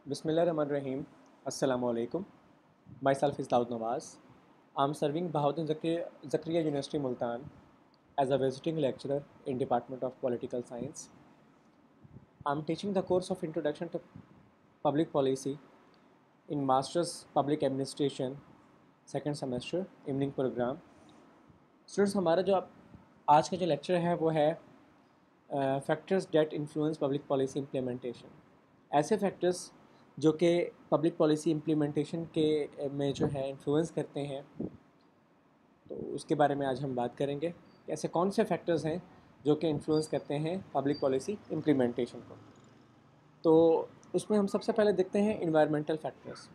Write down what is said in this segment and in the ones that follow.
Bismillahirrahmanirrahim. Assalamu alaikum. Myself is Daud Nawaz. I'm serving Bahauddin Zakaria University Multan as a visiting lecturer in Department of Political Science. I'm teaching the course of Introduction to Public Policy in Masters Public Administration second semester evening program. Students, ہمارا جو آج کا جو lecture ہے وہ ہے factors that influence public policy implementation. ایسے factors جو کہ پبلک پالیسی امپلیمنٹیشن کے میں جو ہے انفلوئنس کرتے ہیں، تو اس کے بارے میں آج ہم بات کریں گے کہ ایسے کون سے فیکٹرز ہیں جو کہ انفلوئنس کرتے ہیں پبلک پالیسی امپلیمنٹیشن کو. تو اس میں ہم سب سے پہلے دیکھتے ہیں انوائرمنٹل فیکٹرز،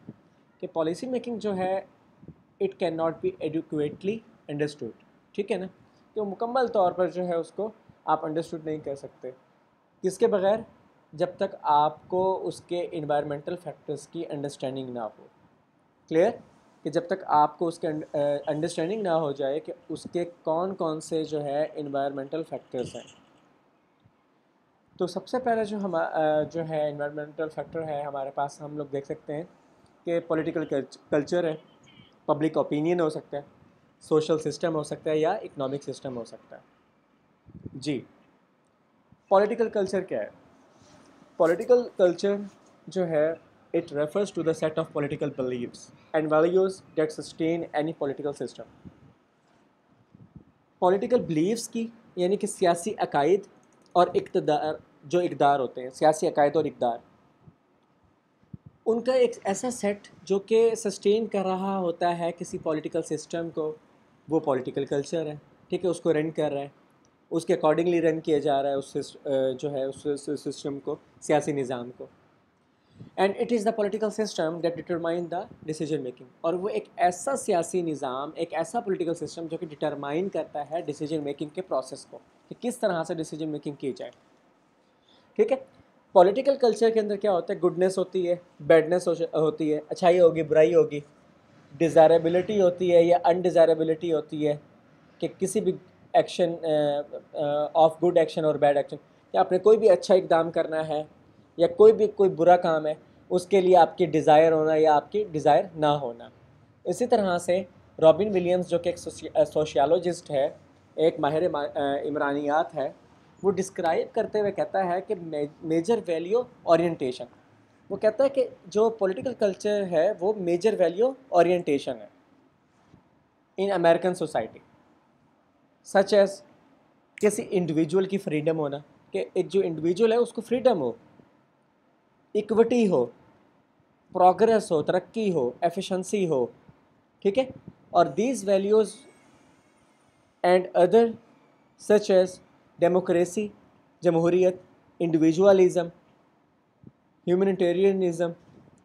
کہ پالیسی میکنگ جو ہے it can not be adequately understood. ٹھیک ہے نا، کہ وہ مکمل طور پر جو ہے اس کو آپ انڈرسٹوڈ نہیں کر سکتے کس کے بغیر، جب تک آپ کو اس کے انوائرمنٹل فیکٹرز کی انڈرسٹینڈنگ نہ ہو. کلیئر؟ کہ جب تک آپ کو اس کے انڈرسٹینڈنگ نہ ہو جائے کہ اس کے کون کون سے جو ہے انوائرمنٹل فیکٹرز ہیں. تو سب سے پہلے جو ہے انوائرمنٹل فیکٹر ہے ہمارے پاس، ہم لوگ دیکھ سکتے ہیں کہ پولیٹیکل کلچر ہے، پبلک اوپینین ہو سکتا ہے، سوشل سسٹم ہو سکتا ہے، یا اکنامک سسٹم ہو سکتا ہے. جی، پولیٹیکل کلچر کیا ہے؟ پولیٹیکل کلچر جو ہے it refers to the set of political beliefs and values that sustain any political system. Political beliefs کی یعنی کہ سیاسی عقائد اور اقدار ہوتے ہیں، سیاسی عقائد اور اقدار، ان کا ایک ایسا سیٹ جو کہ سسٹین کر رہا ہوتا ہے کسی پولیٹیکل سسٹم کو، وہ پولیٹیکل کلچر ہے. ٹھیک ہے، اس کو رن کر رہا ہے، اس کے اکارڈنگلی رن کیا جا رہا ہے اس سسٹم کو، سیاسی نظام کو. And it is the political system that determine the decision making. اور وہ ایک ایسا سیاسی نظام، ایک ایسا پولیٹیکل سسٹم جو کہ ڈٹرمائن کرتا ہے ڈیسیجن میکنگ کے پروسیس کو، کہ کس طرح سے ڈیسیجن میکنگ کی جائے. ٹھیک ہے، پولیٹیکل کلچر کے اندر کیا ہوتا ہے؟ گڈنس ہوتی ہے، بیڈنس ہوتی ہے، اچھائی ہوگی، برائی ہوگی، ڈیزائربلٹی ہوتی ہے یا انڈیزائربلٹی ہوتی ہے، کہ کسی بھی ایکشن آف گڈ ایکشن اور بیڈ ایکشن، کہ آپ نے کوئی بھی اچھا اقدام کرنا ہے یا کوئی برا کام ہے، اس کے لیے آپ کی ڈیزائر ہونا یا آپ کی ڈیزائر نہ ہونا. اسی طرح سے رابن ولیمز جو کہ ایک سوشیالوجسٹ ہے، ایک ماہر عمرانیات ہے، وہ ڈسکرائب کرتے ہوئے کہتا ہے کہ میجر ویلیو اورینٹیشن. وہ کہتا ہے کہ جو پولیٹیکل کلچر ہے وہ میجر ویلیو اورینٹیشن ہے in American society, such as کسی انڈیویجول کی فریڈم ہونا، کہ ایک جو انڈیویجول ہے اس کو فریڈم ہو، ایکوٹی ہو، پروگریس ہو، ترقی ہو، ایفیشنسی ہو. ٹھیک ہے، اور these values and other such as democracy, جمہوریت، individualism, humanitarianism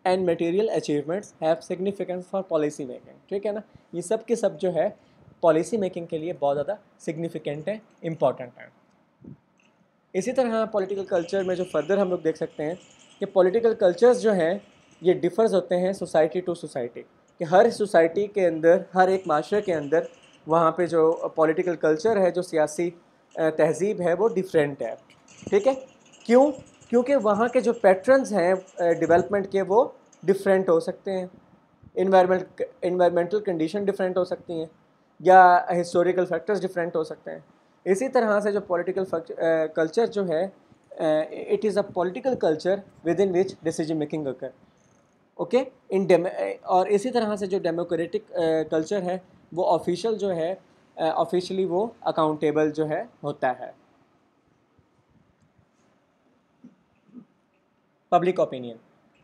and material achievements have significance for policy making. ٹھیک ہے نا، یہ سب کے سب جو ہے پالیسی میکنگ کے لیے بہت زیادہ سگنیفیکنٹ ہے، امپورٹنٹ ہے. اسی طرح پولیٹیکل کلچر میں جو فردر ہم لوگ دیکھ سکتے ہیں کہ پولیٹیکل کلچرز جو ہیں یہ ڈفرز ہوتے ہیں سوسائٹی ٹو سوسائٹی، کہ ہر سوسائٹی کے اندر، ہر ایک معاشرے کے اندر وہاں پہ جو پولیٹیکل کلچر ہے، جو سیاسی تہذیب ہے، وہ ڈفرینٹ ہے. ٹھیک ہے، کیونکہ وہاں کے جو پیٹرنز ہیں ڈیولپمنٹ کے وہ ڈفرینٹ ہو سکتے ہیں، انوائرمنٹل کنڈیشن ڈفرینٹ ہو سکتی ہیں، یا ہسٹوریکل فیکٹرز ڈفرینٹ ہو سکتے ہیں. اسی طرح سے جو پولیٹیکل کلچر جو ہے it is a political culture with in which decision making occur. Okay, اور اسی طرح سے جو ڈیموکریٹک کلچر ہے وہ آفیشیل جو ہے، آفیشلی وہ اکاؤنٹیبل جو ہے ہوتا ہے. Public opinion.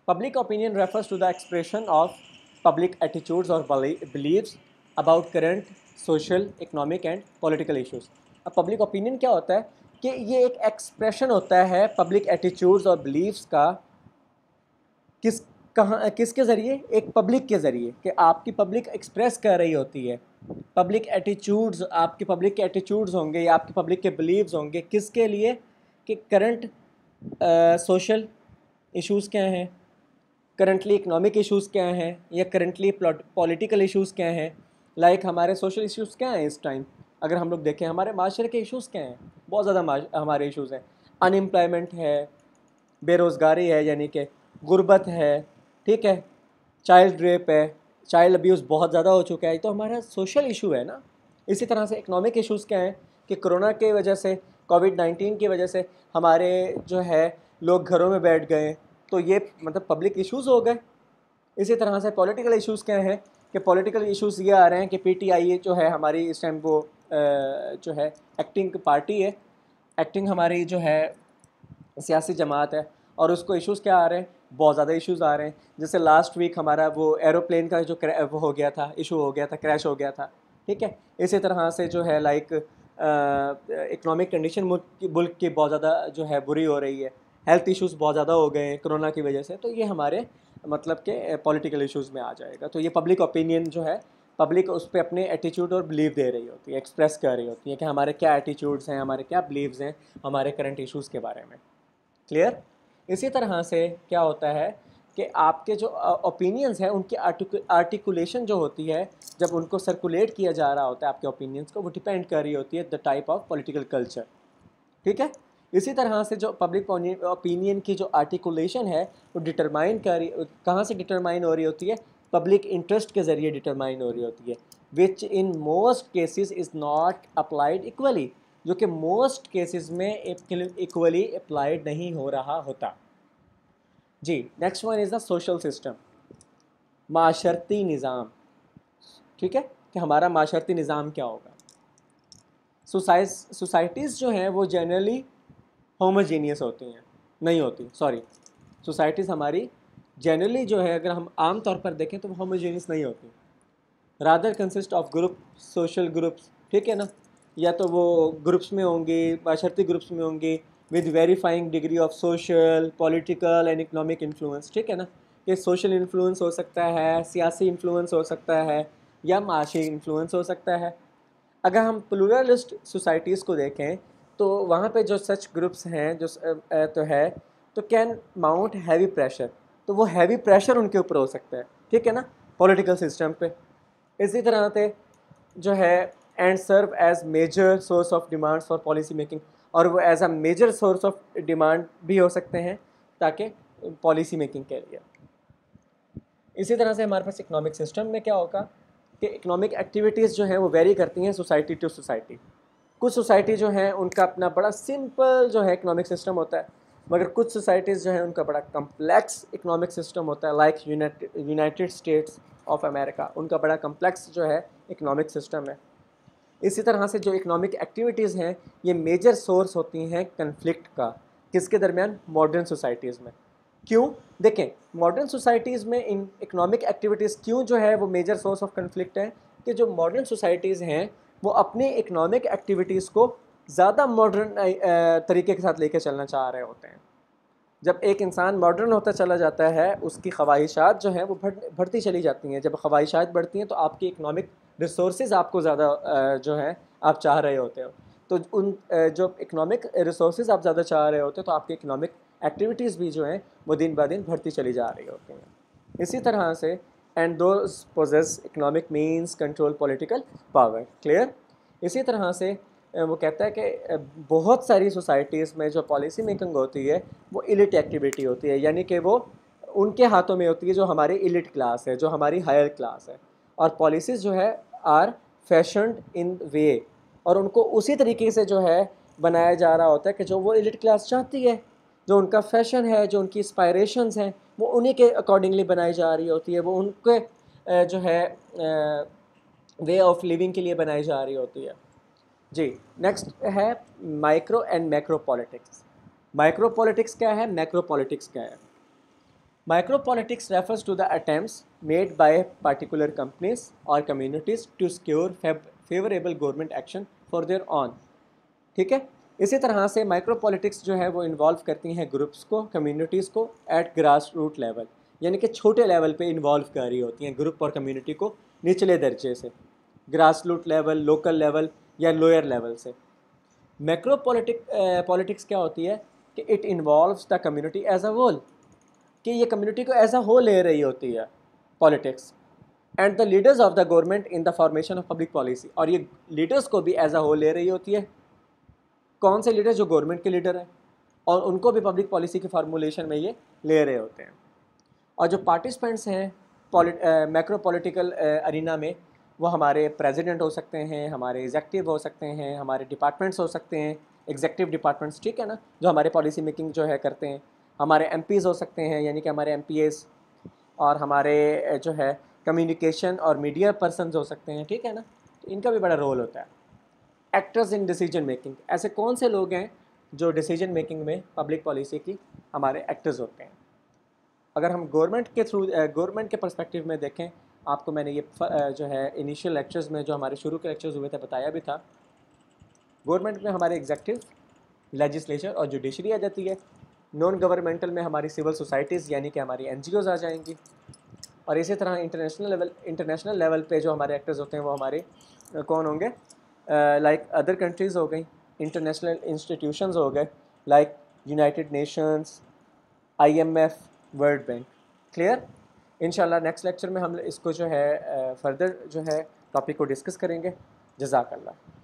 Public opinion refers to the expression of public attitudes اور beliefs about current social, economic and political issues. اب پبلک اوپینین کیا ہوتا ہے؟ کہ یہ ایک ایکسپریشن ہوتا ہے پبلک ایٹیٹیوڈز اور بلیفس کا، کس کے ذریعے؟ ایک پبلک کے ذریعے، کہ آپ کی پبلک ایکسپریس کر رہی ہوتی ہے پبلک ایٹیٹیوڈز. آپ کی پبلک کے ایٹیٹیوڈز ہوں گے یا آپ کی پبلک کے بلیفز ہوں گے، کس کے لیے؟ کہ کرنٹ سوشل ایشوز کیا ہیں، کرنٹلی اکنامک ایشوز کیا ہیں، یا کرنٹلی پولیٹیکل ایشوز کیا ہیں. لائک ہمارے سوشل ایشوز کیا ہیں اس ٹائم؟ اگر ہم لوگ دیکھیں ہمارے معاشرے کے ایشوز کیا ہیں، بہت زیادہ ہمارے ایشوز ہیں. ان امپلائمنٹ ہے، بے روزگاری ہے، یعنی کہ غربت ہے، ٹھیک ہے، چائلڈ ریپ ہے، چائلڈ ابیوز بہت زیادہ ہو چکا ہے. یہ تو ہمارا سوشل ایشو ہے نا. اسی طرح سے اکنامک ایشوز کیا ہیں کہ کرونا کی وجہ سے، کووڈ-19 کی وجہ سے ہمارے جو ہے لوگ گھروں میں بیٹھ گئے، تو یہ مطلب پبلک ایشوز ہو گئے. اسی طرح سے پولیٹیکل ایشوز کیا ہیں کہ پولیٹیکل ایشوز یہ آ رہے ہیں کہ پی ٹی آئی جو ہے ہماری اس ٹائم وہ جو ہے ایکٹنگ پارٹی ہے، ایکٹنگ ہماری جو ہے سیاسی جماعت ہے، اور اس کو ایشوز کیا آ رہے ہیں، بہت زیادہ ایشوز آ رہے ہیں. جیسے لاسٹ ویک ہمارا وہ ایروپلین کا جو وہ ہو گیا تھا، ایشو ہو گیا تھا، کریش ہو گیا تھا، ٹھیک ہے. اسی طرح سے جو ہے لائک اکنامک کنڈیشن ملک کی بہت زیادہ جو ہے بری ہو رہی ہے، ہیلتھ ایشوز بہت زیادہ ہو گئے ہیں کرونا کی وجہ سے. تو یہ ہمارے مطلب کہ پولیٹیکل ایشوز میں آ جائے گا. تو یہ پبلک اوپینین جو ہے، پبلک اس پہ اپنے ایٹیچیوڈ اور بلیو دے رہی ہوتی ہے، ایکسپریس کر رہی ہوتی ہے کہ ہمارے کیا ایٹیچیوڈز ہیں، ہمارے کیا بلیوز ہیں ہمارے کرنٹ ایشوز کے بارے میں. کلیئر؟ اسی طرح سے کیا ہوتا ہے کہ آپ کے جو اوپینینز ہیں ان کی آرٹیکولیشن جو ہوتی ہے، جب ان کو سرکولیٹ کیا جا رہا ہوتا ہے آپ کے اوپینینز کو، وہ ڈپینڈ کر رہی ہوتی ہے the type of political culture. ٹھیک ہے. اسی طرح سے جو پبلک اوپینین کی جو آرٹیکولیشن ہے وہ ڈٹرمائن کہاں سے ڈٹرمائن ہو رہی ہوتی ہے، پبلک انٹرسٹ کے ذریعے ڈٹرمائن ہو رہی ہوتی ہے، which in most cases is not applied equally, جو کہ موسٹ کیسز میں ایکولی اپلائڈ نہیں ہو رہا ہوتا. جی next one is the social system, معاشرتی نظام. ٹھیک ہے کہ ہمارا معاشرتی نظام کیا ہوگا. سوسائٹیز جو ہیں وہ جنرلی ہوموجینیس ہوتی ہیں، نہیں ہوتی، سوری، سوسائٹیز ہماری جنرلی جو ہے اگر ہم عام طور پر دیکھیں تو وہ ہوموجینیس نہیں ہوتی، rather consist of group, social groups. ٹھیک ہے نا، یا تو وہ گروپس میں ہوں گی، معاشرتی گروپس میں ہوں گی with verifying degree of social, political and economic influence. ٹھیک ہے نا، کہ سوشل انفلوئنس ہو سکتا ہے، سیاسی انفلوئنس ہو سکتا ہے، یا معاشی انفلوئنس ہو سکتا ہے. اگر ہم پلورلسٹ سوسائٹیز کو دیکھیں تو وہاں پہ جو سچ گروپس ہیں جو تو ہے تو کین ماؤنٹ ہیوی پریشر، تو وہ ہیوی پریشر ان کے اوپر ہو سکتا ہے. ٹھیک ہے نا، پولیٹیکل سسٹم پہ. اسی طرح سے جو ہے and serve as major source of demand for policy making, اور وہ as a major source of demand بھی ہو سکتے ہیں تاکہ پالیسی میکنگ کے لیے. اسی طرح سے ہمارے پاس اکنامک سسٹم میں کیا ہوگا کہ اکنامک ایکٹیویٹیز جو ہیں وہ ویری کرتی ہیں سوسائٹی ٹو سوسائٹی. کچھ سوسائٹی جو ہیں ان کا اپنا بڑا سمپل جو ہے اکنامک سسٹم ہوتا ہے، مگر کچھ سوسائٹیز جو ہیں ان کا بڑا کمپلیکس اکنامک سسٹم ہوتا ہے، like United States of America, ان کا بڑا کمپلیکس جو ہے اکنامک سسٹم ہے. اسی طرح سے جو اکنامک ایکٹیویٹیز ہیں یہ میجر سورس ہوتی ہیں کنفلکٹ کا، کس کے درمیان، ماڈرن سوسائٹیز میں. کیوں؟ دیکھیں ماڈرن سوسائٹیز میں ان اکنامک ایکٹیویٹیز کیوں جو ہے وہ میجر سورس آف کنفلکٹ ہے کہ جو ماڈرن سوسائٹیز ہیں وہ اپنے اکنامک ایکٹیویٹیز کو زیادہ ماڈرن طریقے کے ساتھ لے کے چلنا چاہ رہے ہوتے ہیں. جب ایک انسان ماڈرن ہوتا چلا جاتا ہے اس کی خواہشات جو ہیں وہ بڑھتی چلی جاتی ہیں. جب خواہشات بڑھتی ہیں تو آپ کی اکنامک ریسورسز آپ کو زیادہ جو ہیں آپ چاہ رہے ہوتے ہو، تو ان جو اکنامک ریسورسز آپ زیادہ چاہ رہے ہوتے ہیں تو آپ کی اکنامک ایکٹیویٹیز بھی جو ہیں وہ دن بہ دن بڑھتی چلی جا رہی ہوتی ہیں. اسی طرح سے and those possess economic means control political power. Clear? اسی طرح سے وہ کہتا ہے کہ بہت ساری سوسائٹیز میں جو پالیسی میکنگ ہوتی ہے وہ ایلیٹ ایکٹیویٹی ہوتی ہے، یعنی کہ وہ ان کے ہاتھوں میں ہوتی ہے جو ہماری ایلیٹ کلاس ہے، جو ہماری ہائر کلاس ہے. اور پالیسیز جو ہے آر فیشنڈ ان وے، اور ان کو اسی طریقے سے جو ہے بنایا جا رہا ہوتا ہے کہ جو وہ ایلیٹ کلاس چاہتی ہے، جو ان کا فیشن ہے، جو ان کی اسپائریشنز ہیں وہ انہی کے اکارڈنگلی بنائی جا رہی ہوتی ہے، وہ ان کے جو ہے وے آف لیونگ کے لیے بنائی جا رہی ہوتی ہے. جی نیکسٹ ہے micro and macro politics. Micro politics کیا ہے، میکرو پالیٹکس کیا ہے؟ Micro politics refers to the attempts made by particular companies اور communities to secure favourable government action for their own. ٹھیک ہے. اسی طرح سے مائکرو پالیٹکس جو ہے وہ انوالو کرتی ہیں گروپس کو، کمیونٹیز کو ایٹ گراس روٹ لیول، یعنی کہ چھوٹے لیول پہ انوالو کر رہی ہوتی ہیں گروپ اور کمیونٹی کو نچلے درجے سے، grass root level, local level یا لوئر لیول سے. میکرو پالیٹکس کیا ہوتی ہے کہ it involves the community as a whole, کہ یہ کمیونٹی کو ایز اے ہول لے رہی ہوتی ہے politics, and the leaders of the government in the formation of public policy, اور یہ لیڈرز کو بھی ایز اے ہول لے رہی ہوتی ہے. کون سے لیڈر؟ جو گورنمنٹ کے لیڈر ہیں، اور ان کو بھی پبلک پالیسی کے فارمولیشن میں یہ لے رہے ہوتے ہیں. اور جو پارٹیسپینٹس ہیں میکرو پولیٹیکل ارینا میں، وہ ہمارے پریزیڈنٹ ہو سکتے ہیں، ہمارے ایگزیکٹو ہو سکتے ہیں، ہمارے ڈپارٹمنٹس ہو سکتے ہیں، ایگزیکٹو ڈپارٹمنٹس، ٹھیک ہے نا، جو ہمارے پالیسی میکنگ جو ہے کرتے ہیں، ہمارے ایم پیز ہو سکتے ہیں، یعنی کہ ہمارے ایم پی ایز، اور ہمارے جو ہے کمیونیکیشن اور میڈیا پرسنز ہو سکتے ہیں، ٹھیک ہے نا، تو ان کا بھی بڑا رول ہوتا ہے۔ ایکٹرز ان ڈیسیجن میکنگ، ایسے کون سے لوگ ہیں جو ڈیسیجن میکنگ میں پبلک پالیسی کی ہمارے ایکٹرز ہوتے ہیں؟ اگر ہم گورنمنٹ کے تھرو، گورنمنٹ کے پرسپیکٹیو میں دیکھیں، آپ کو میں نے یہ جو ہے انیشیل لیکچرز میں جو ہمارے شروع کے لیکچرز ہوئے تھے بتایا بھی تھا، گورنمنٹ میں ہمارے ایگزیکٹو، لیجسلیچر اور جوڈیشری آ جاتی ہے، نان گورنمنٹل میں ہماری سول سوسائٹیز یعنی کہ ہماری این جی اوز آ جائیں گی، اور اسی طرح انٹرنیشنل لیول پہ جو ہمارے ایکٹرز ہوتے ہیں وہ ہمارے کون ہوں گے؟ لائک ادر کنٹریز ہو گئی، انٹرنیشنل انسٹیٹیوشنز ہو گئے، like United Nations, I M F, world bank. Clear? انشاءاللہ نیکسٹ لیکچر میں ہم اس کو جو ہے فردر جو ہے ٹاپک کو ڈسکس کریں گے۔ جزاک اللہ۔